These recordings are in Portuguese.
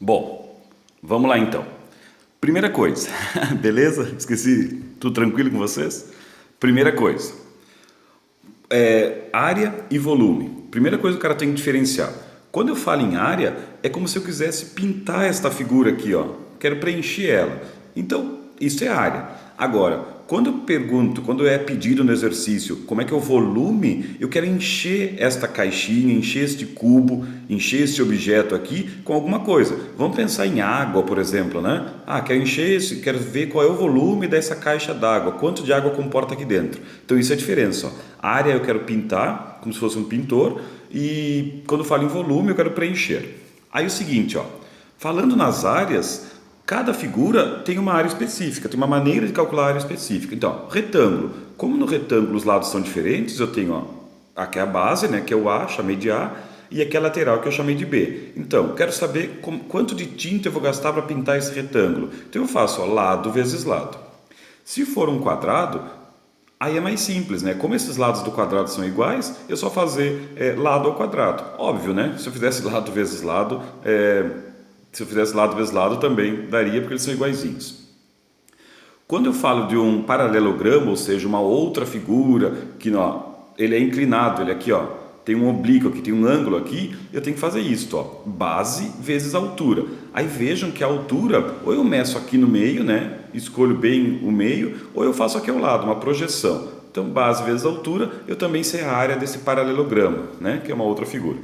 Bom, vamos lá então. Primeira coisa, beleza? Esqueci, tudo tranquilo com vocês? Primeira coisa, área e volume. Primeira coisa que o cara tem que diferenciar. Quando eu falo em área, é como se eu quisesse pintar esta figura aqui, ó. Quero preencher ela. Então, isso é área. Agora, quando eu pergunto, quando é pedido no exercício, como é que é o volume, eu quero encher esta caixinha, encher este cubo, encher este objeto aqui com alguma coisa. Vamos pensar em água, por exemplo, né? Quero encher esse, quero ver qual é o volume dessa caixa d'água, quanto de água comporta aqui dentro. Então, isso é a diferença, ó. Área eu quero pintar, como se fosse um pintor, e quando eu falo em volume, eu quero preencher. Aí é o seguinte, ó, falando nas áreas, cada figura tem uma área específica, tem uma maneira de calcular a área específica. Então, retângulo. Como no retângulo os lados são diferentes, eu tenho ó, aqui a base, né, que é o A, chamei de A, e aqui a lateral, que eu chamei de B. Então, quero saber quanto de tinta eu vou gastar para pintar esse retângulo. Então, eu faço ó, lado vezes lado. Se for um quadrado, aí é mais simples, né? Como esses lados do quadrado são iguais, eu só fazer lado ao quadrado. Óbvio, né? Se eu fizesse lado vezes lado, se eu fizesse lado vezes lado também daria, porque eles são iguaizinhos. Quando eu falo de um paralelogramo, ou seja, uma outra figura, que ó, ele é inclinado, ele aqui ó, tem um oblíquo aqui, tem um ângulo aqui, eu tenho que fazer isso, ó, base vezes altura. Aí vejam que a altura, ou eu meço aqui no meio, né, escolho bem o meio, ou eu faço aqui ao lado, uma projeção. Então, base vezes altura, eu também sei a área desse paralelogramo, né, que é uma outra figura.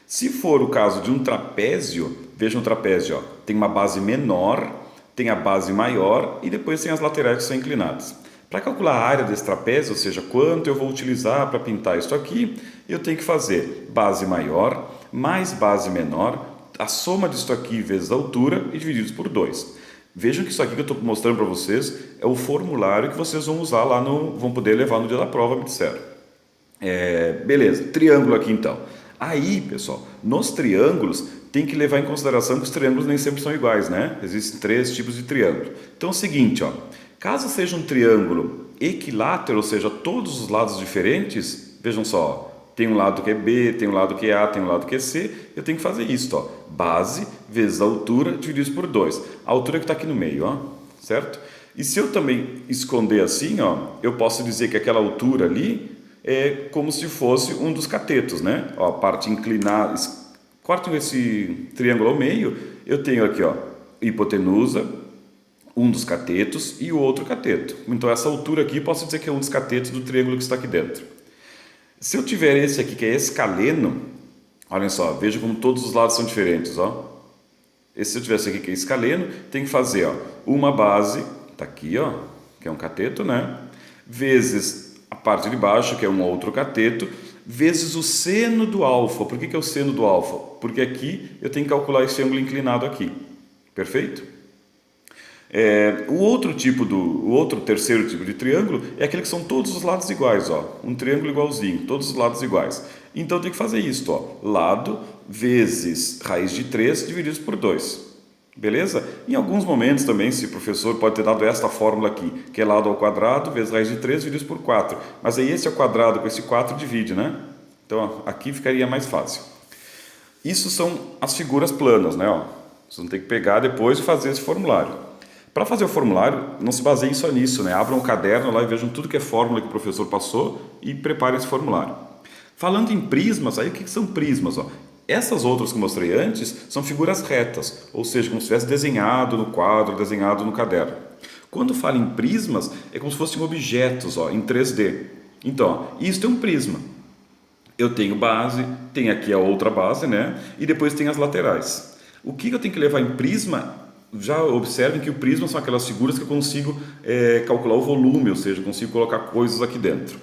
Se for o caso de um trapézio, vejam o trapézio, ó, tem uma base menor, tem a base maior e depois tem as laterais que são inclinadas. Para calcular a área desse trapézio, ou seja, quanto eu vou utilizar para pintar isso aqui, eu tenho que fazer base maior mais base menor, a soma disso aqui vezes a altura e divididos por 2. Vejam que isso aqui que eu estou mostrando para vocês é o formulário que vocês vão usar lá vão poder levar no dia da prova, me disseram. Beleza, triângulo aqui então. Aí, pessoal, nos triângulos tem que levar em consideração que os triângulos nem sempre são iguais, né? Existem 3 tipos de triângulo. Então é o seguinte, ó, caso seja um triângulo equilátero, ou seja, todos os lados diferentes, vejam só, tem um lado que é B, tem um lado que é A, tem um lado que é C, eu tenho que fazer isso, ó, base vezes a altura divididos por 2. A altura que está aqui no meio, ó, certo? E se eu também esconder assim, ó, eu posso dizer que aquela altura ali é como se fosse um dos catetos, né? Ó, a parte inclinada, cortem esse triângulo ao meio, eu tenho aqui, ó, hipotenusa, um dos catetos e o outro cateto. Então essa altura aqui posso dizer que é um dos catetos do triângulo que está aqui dentro. Se eu tiver esse aqui que é escaleno, olhem só, veja como todos os lados são diferentes, ó. Se eu tivesse aqui que é escaleno, tem que fazer, ó, uma base, tá aqui, ó, que é um cateto, né? Vezes a parte de baixo, que é um outro cateto, vezes o seno do alfa. Por que é o seno do alfa? Porque aqui eu tenho que calcular esse ângulo inclinado aqui. Perfeito? O outro terceiro tipo de triângulo é aquele que são todos os lados iguais, ó. Um triângulo igualzinho, todos os lados iguais. Então eu tenho que fazer isso, ó. Lado vezes raiz de 3 divididos por 2. Beleza? Em alguns momentos também, se o professor pode ter dado esta fórmula aqui, que é lado ao quadrado vezes raiz de 3 divididos por 4. Mas aí esse ao quadrado com esse 4 divide, né? Então, ó, aqui ficaria mais fácil. Isso são as figuras planas, né? Ó. Vocês vão ter que pegar depois e fazer esse formulário. Para fazer o formulário, não se baseiem só nisso, né? Abram um caderno lá e vejam tudo que é fórmula que o professor passou e preparem esse formulário. Falando em prismas, aí o que são prismas? Ó? Essas outras que eu mostrei antes são figuras retas, ou seja, como se tivesse desenhado no quadro, desenhado no caderno. Quando falo em prismas, é como se fossem objetos, ó, em 3D. Então, ó, isso é um prisma. Eu tenho base, tem aqui a outra base, né? E depois tem as laterais. O que eu tenho que levar em prisma? Já observem que o prisma são aquelas figuras que eu consigo calcular o volume, ou seja, eu consigo colocar coisas aqui dentro.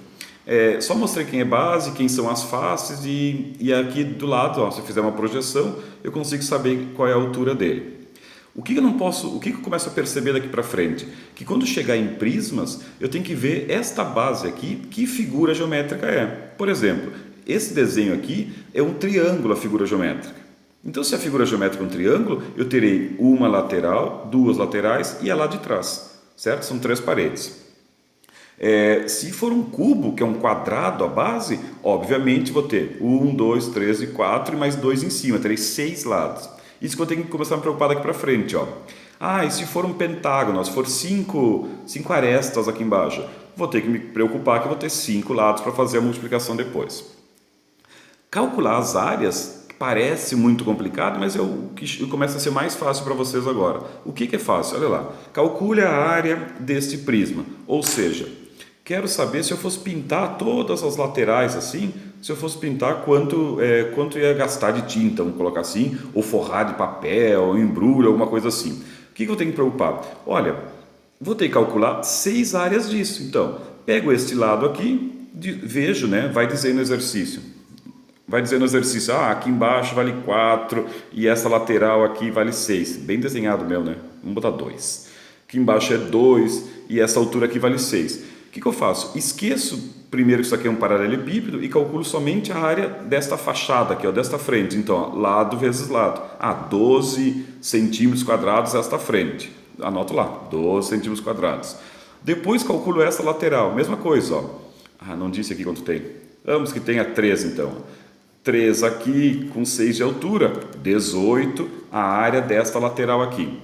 Só mostrei quem é base, quem são as faces e aqui do lado, ó, se eu fizer uma projeção, eu consigo saber qual é a altura dele. O que eu começo a perceber daqui para frente? Que quando chegar em prismas, eu tenho que ver esta base aqui, que figura geométrica é. Por exemplo, esse desenho aqui é um triângulo, a figura geométrica. Então, se a figura geométrica é um triângulo, eu terei uma lateral, 2 laterais e a lá de trás, certo? São 3 paredes. Se for um cubo, que é um quadrado a base, obviamente vou ter 1, 2, 3 e 4 e mais 2 em cima, terei 6 lados. Isso que eu tenho que começar a me preocupar daqui para frente, ó. Ah, e se for um pentágono, se for cinco arestas aqui embaixo, vou ter que me preocupar que eu vou ter 5 lados para fazer a multiplicação depois. Calcular as áreas parece muito complicado, mas é o que começa a ser mais fácil para vocês agora. O que é fácil? Olha lá, calcule a área deste prisma, ou seja, quero saber se eu fosse pintar todas as laterais assim, se eu fosse pintar quanto ia gastar de tinta, vamos colocar assim, ou forrar de papel, ou embrulho, alguma coisa assim. O que eu tenho que preocupar? Olha, vou ter que calcular 6 áreas disso. Então, pego este lado aqui, vejo, né? Vai dizer no exercício. Aqui embaixo vale 4 e essa lateral aqui vale 6. Bem desenhado meu, né? Vamos botar 2. Aqui embaixo é 2 e essa altura aqui vale 6. O que eu faço? Esqueço primeiro que isso aqui é um paralelepípedo e calculo somente a área desta fachada aqui, ó, desta frente. Então, ó, lado vezes lado. 12 centímetros quadrados esta frente. Anoto lá, 12 centímetros quadrados. Depois calculo essa lateral. Mesma coisa, ó. Não disse aqui quanto tem. Vamos que tenha 3 então. 3 aqui com 6 de altura, 18 a área desta lateral aqui.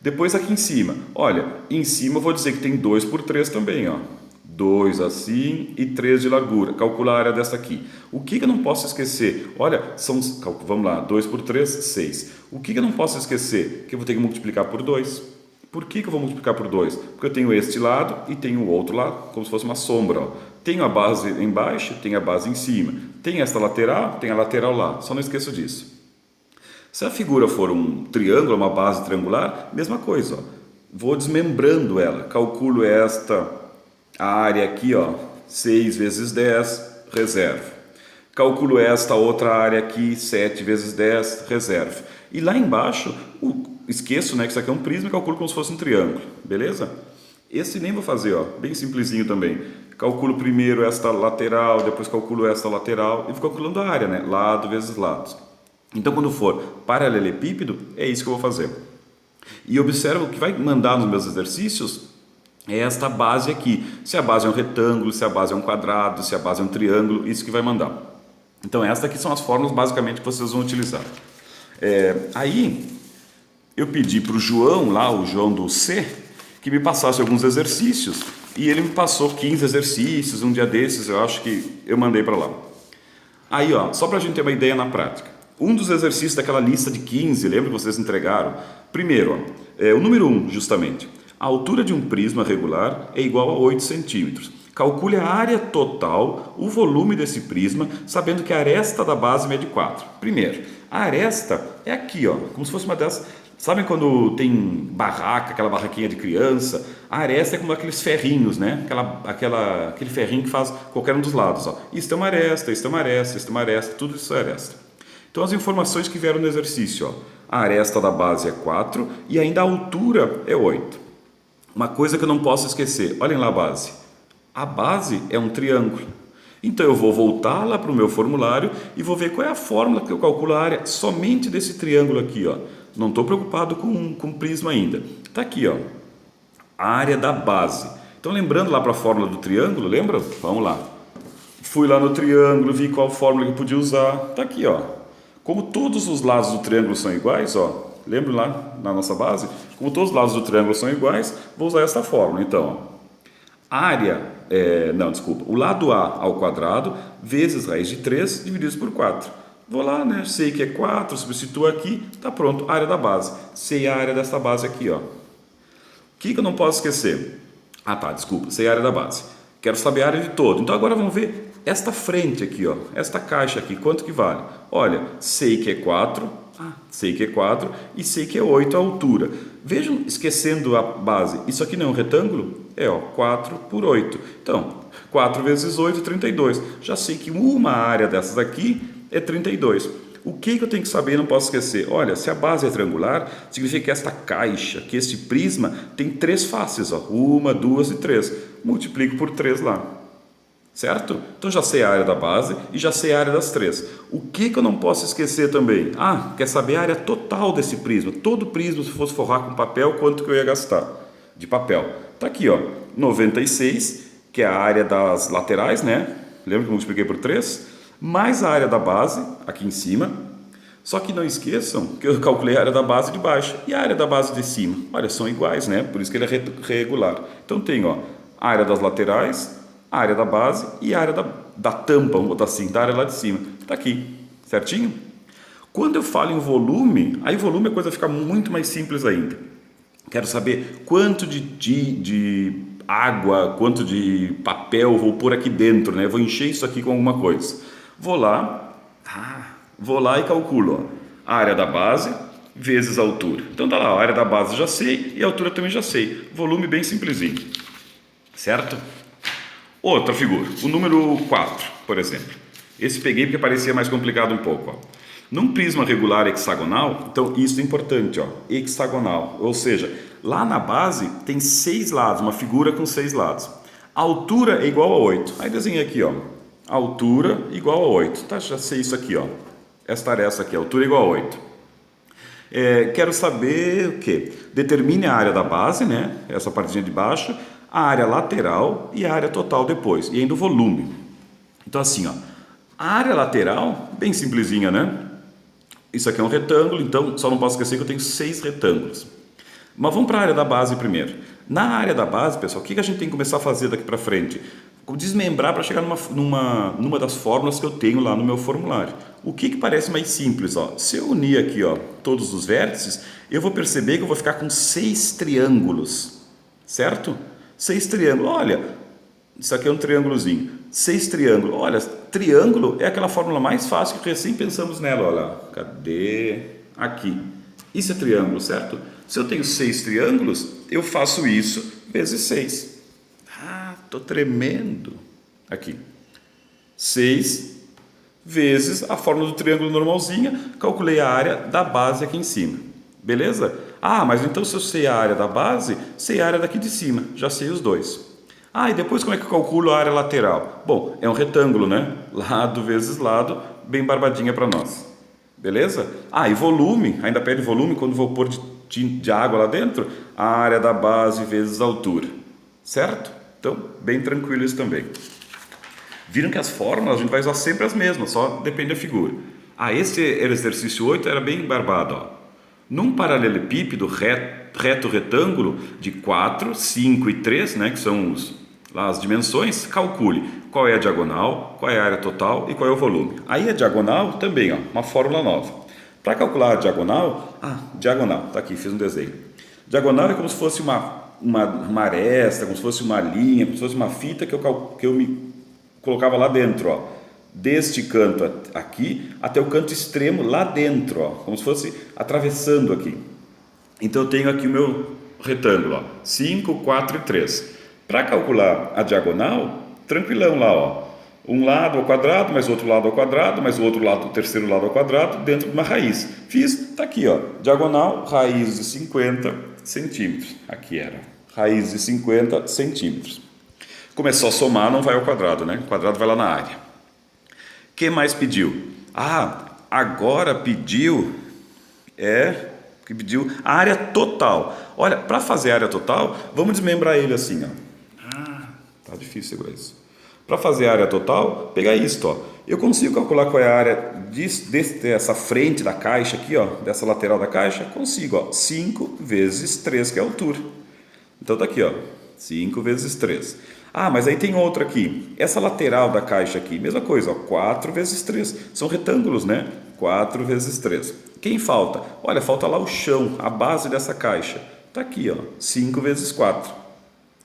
Depois aqui em cima, olha, em cima eu vou dizer que tem 2 por 3 também, ó. 2 assim e 3 de largura. Calcular a área desta aqui. O que eu não posso esquecer? Olha, vamos lá, 2 por 3, 6. O que eu não posso esquecer? Que eu vou ter que multiplicar por 2. Por que eu vou multiplicar por 2? Porque eu tenho este lado e tenho o outro lado, como se fosse uma sombra, ó. Tenho a base embaixo, tenho a base em cima. Tem esta lateral, tem a lateral lá. Só não esqueço disso. Se a figura for um triângulo, uma base triangular, mesma coisa, ó. Vou desmembrando ela. Calculo a área aqui, ó, 6 vezes 10, reserva. Calculo esta outra área aqui, 7 vezes 10, reserva. E lá embaixo, esqueço, né, que isso aqui é um prisma e calculo como se fosse um triângulo, beleza? Esse nem vou fazer, ó, bem simplesinho também. Calculo primeiro esta lateral, depois calculo esta lateral e vou calculando a área, né? Lado vezes lado. Então, quando for paralelepípedo, é isso que eu vou fazer. E observa que vai mandar nos meus exercícios é esta base aqui. Se a base é um retângulo, se a base é um quadrado, se a base é um triângulo, isso que vai mandar. Então, estas aqui são as fórmulas basicamente que vocês vão utilizar. Aí, eu pedi para o João, lá, o João do C, que me passasse alguns exercícios. E ele me passou 15 exercícios, um dia desses, eu acho que eu mandei para lá. Aí, ó, só para a gente ter uma ideia na prática. Um dos exercícios daquela lista de 15, lembra que vocês entregaram? Primeiro, ó, o número 1, justamente. A altura de um prisma regular é igual a 8 centímetros. Calcule a área total, o volume desse prisma, sabendo que a aresta da base mede 4. Primeiro, a aresta é aqui, ó, como se fosse uma dessas... Sabem quando tem barraca, aquela barraquinha de criança? A aresta é como aqueles ferrinhos, né? Aquele ferrinho que faz qualquer um dos lados. Ó. Isso é uma aresta, isso é uma aresta, isso é uma aresta, tudo isso é aresta. Então, as informações que vieram no exercício. Ó. A aresta da base é 4 e ainda a altura é 8. Uma coisa que eu não posso esquecer. Olhem lá a base. A base é um triângulo. Então, eu vou voltar lá para o meu formulário e vou ver qual é a fórmula que eu calculo a área somente desse triângulo aqui, ó. Não estou preocupado com prisma ainda. Está aqui, ó, a área da base. Então, lembrando lá para a fórmula do triângulo, lembra? Vamos lá. Fui lá no triângulo, vi qual fórmula que eu podia usar. Está aqui, ó. Como todos os lados do triângulo são iguais, ó, lembra lá na nossa base? Como todos os lados do triângulo são iguais, vou usar essa fórmula. Então, ó, o lado A ao quadrado vezes raiz de 3 divididos por 4. Vou lá, né? Sei que é 4, substituo aqui, tá pronto, área da base. Sei a área dessa base aqui, ó. O que eu não posso esquecer? Sei a área da base. Quero saber a área de todo. Então agora vamos ver esta frente aqui, ó. Esta caixa aqui, quanto que vale? Olha, sei que é 4, e sei que é 8 a altura. Vejam, esquecendo a base, isso aqui não é um retângulo? É, ó, 4 por 8. Então, 4 vezes 8, 32. Já sei que uma área dessas aqui é 32. O que eu tenho que saber e não posso esquecer? Olha, se a base é triangular, significa que esta caixa, que este prisma, tem 3 faces. Ó, 1, 2 e 3. Multiplico por 3 lá. Certo? Então já sei a área da base e já sei a área das 3. O que eu não posso esquecer também? Quer saber a área total desse prisma. Todo prisma, se fosse forrar com papel, quanto que eu ia gastar de papel? Está aqui, ó, 96, que é a área das laterais, né? Lembra que eu multipliquei por 3? Mais a área da base, aqui em cima, Só que não esqueçam que eu calculei a área da base de baixo e a área da base de cima. Olha, são iguais, né? Por isso que ele é regular. Então tem, ó, a área das laterais, a área da base e a área da tampa, vamos botar assim, da área lá de cima. Está aqui, certinho? Quando eu falo em volume, aí volume a coisa fica muito mais simples ainda. Quero saber quanto de água, quanto de papel vou pôr aqui dentro, né? Vou encher isso aqui com alguma coisa. Vou lá e calculo, ó, a área da base vezes a altura. Então tá lá, a área da base já sei e a altura também já sei. Volume bem simplesinho, certo? Outra figura, o número 4, por exemplo. Esse peguei porque parecia mais complicado um pouco, ó. Num prisma regular hexagonal, então isso é importante, ó, hexagonal, ou seja, lá na base tem 6 lados, uma figura com 6 lados. A altura é igual a 8. Aí desenhei aqui, ó, a altura igual a 8. Tá, já sei isso aqui, ó. Esta área é essa aqui, a altura igual a 8. Quero saber o quê? Determine a área da base, né? Essa partezinha de baixo, a área lateral e a área total depois, e ainda o volume. Então assim, ó, a área lateral, bem simplesinha, né? Isso aqui é um retângulo, então só não posso esquecer que eu tenho 6 retângulos. Mas vamos para a área da base primeiro. Na área da base, pessoal, o que a gente tem que começar a fazer daqui para frente? Desmembrar para chegar numa das fórmulas que eu tenho lá no meu formulário. O que parece mais simples? Ó? Se eu unir aqui, ó, todos os vértices, eu vou perceber que eu vou ficar com 6 triângulos, certo? 6 triângulos. Olha, isso aqui é um triângulozinho. 6 triângulos. Olha, triângulo é aquela fórmula mais fácil que recém pensamos nela. Olha, cadê? Aqui. Isso é triângulo, certo? Se eu tenho 6 triângulos, eu faço isso vezes 6. Ah, tô tremendo. Aqui. 6 vezes a fórmula do triângulo normalzinha. Calculei a área da base aqui em cima. Beleza? Ah, mas então se eu sei a área da base, sei a área daqui de cima. Já sei os dois. Ah, e depois como é que eu calculo a área lateral? Bom, é um retângulo, né? Lado vezes lado, bem barbadinha para nós. Beleza? Ah, e volume, ainda pede volume quando vou pôr de água lá dentro, a área da base vezes a altura. Certo? Então, bem tranquilo isso também. Viram que as fórmulas a gente vai usar sempre as mesmas, só depende da figura. Ah, esse exercício 8 era bem barbado, ó. Num paralelepípedo reto retângulo de 4, 5 e 3, né, que são as dimensões, calcule qual é a diagonal, qual é a área total e qual é o volume. Aí a diagonal também, ó, uma fórmula nova. Para calcular a diagonal, diagonal, tá aqui, fiz um desenho. Diagonal é como se fosse uma aresta, como se fosse uma linha, como se fosse uma fita que eu me colocava lá dentro, ó. Deste canto aqui até o canto extremo lá dentro, ó, como se fosse atravessando aqui. Então eu tenho aqui o meu retângulo, ó, 5, 4 e 3. Para calcular a diagonal, tranquilão lá, ó. Um lado ao quadrado, mais outro lado ao quadrado, mais o outro lado, o terceiro lado ao quadrado, dentro de uma raiz. Fiz, tá aqui, ó, diagonal, raiz de 50 centímetros. Aqui era, raiz de 50 centímetros. Começou a somar, não vai ao quadrado, né? O quadrado vai lá na área. Que mais pediu? Agora pediu a área total. Olha, para fazer a área total, vamos desmembrar ele assim, ó. Tá difícil segurar isso. Para fazer a área total, pegar isto, ó. Eu consigo calcular qual é a área dessa frente da caixa aqui, ó, dessa lateral da caixa? Consigo, ó. 5 vezes 3, que é a altura. Então tá aqui, ó. 5 vezes 3. Mas aí tem outra aqui. Essa lateral da caixa aqui, mesma coisa, ó, 4 vezes 3. São retângulos, né? 4 vezes 3. Quem falta? Olha, falta lá o chão, a base dessa caixa. Tá aqui, ó, 5 vezes 4.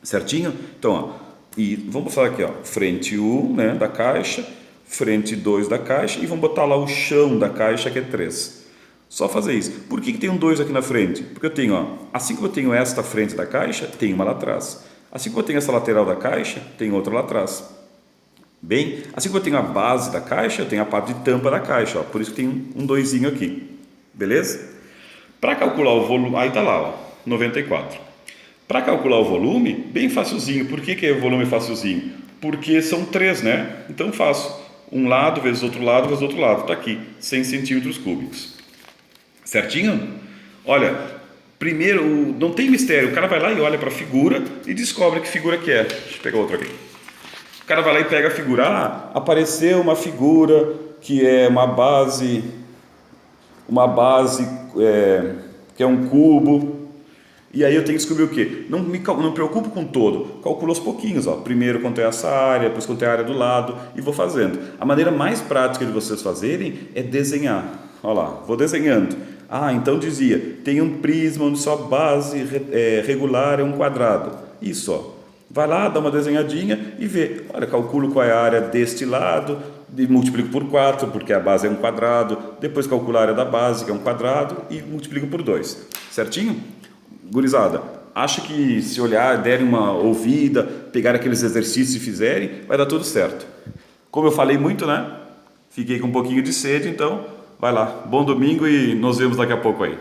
Certinho? Então, ó, e vamos falar aqui, ó, frente 1, né, da caixa, frente 2 da caixa e vamos botar lá o chão da caixa, que é 3. Só fazer isso. Por que tem um 2 aqui na frente? Porque eu tenho, ó, assim que eu tenho esta frente da caixa, tem uma lá atrás. Assim que eu tenho essa lateral da caixa, tem outra lá atrás. Bem, assim que eu tenho a base da caixa, eu tenho a parte de tampa da caixa, ó, por isso que tem um 2 aqui. Beleza? Para calcular o volume, aí tá lá, ó, 94. Para calcular o volume, bem facilzinho. Por que o volume é facilzinho? Porque são 3, né? Então faço um lado vezes outro lado vezes outro lado. Está aqui, 100 centímetros cúbicos. Certinho? Olha, primeiro, não tem mistério. O cara vai lá e olha para a figura e descobre que figura que é. Deixa eu pegar outra aqui. O cara vai lá e pega a figura. Apareceu uma figura que é uma base uma base que é um cubo. E aí eu tenho que descobrir o quê? Não me preocupo com todo, calculo aos pouquinhos, ó. Primeiro quanto é essa área, depois quanto é a área do lado e vou fazendo. A maneira mais prática de vocês fazerem é desenhar. Olha lá, vou desenhando. Ah, então dizia, tem um prisma onde sua base regular é um quadrado. Isso, ó. Vai lá, dá uma desenhadinha e vê. Olha, calculo qual é a área deste lado, e multiplico por 4, porque a base é um quadrado. Depois calculo a área da base, que é um quadrado, e multiplico por 2. Certinho? Gurizada, acho que se olhar, derem uma ouvida, pegar aqueles exercícios e fizerem, vai dar tudo certo. Como eu falei muito, né? Fiquei com um pouquinho de sede, então vai lá. Bom domingo e nos vemos daqui a pouco aí.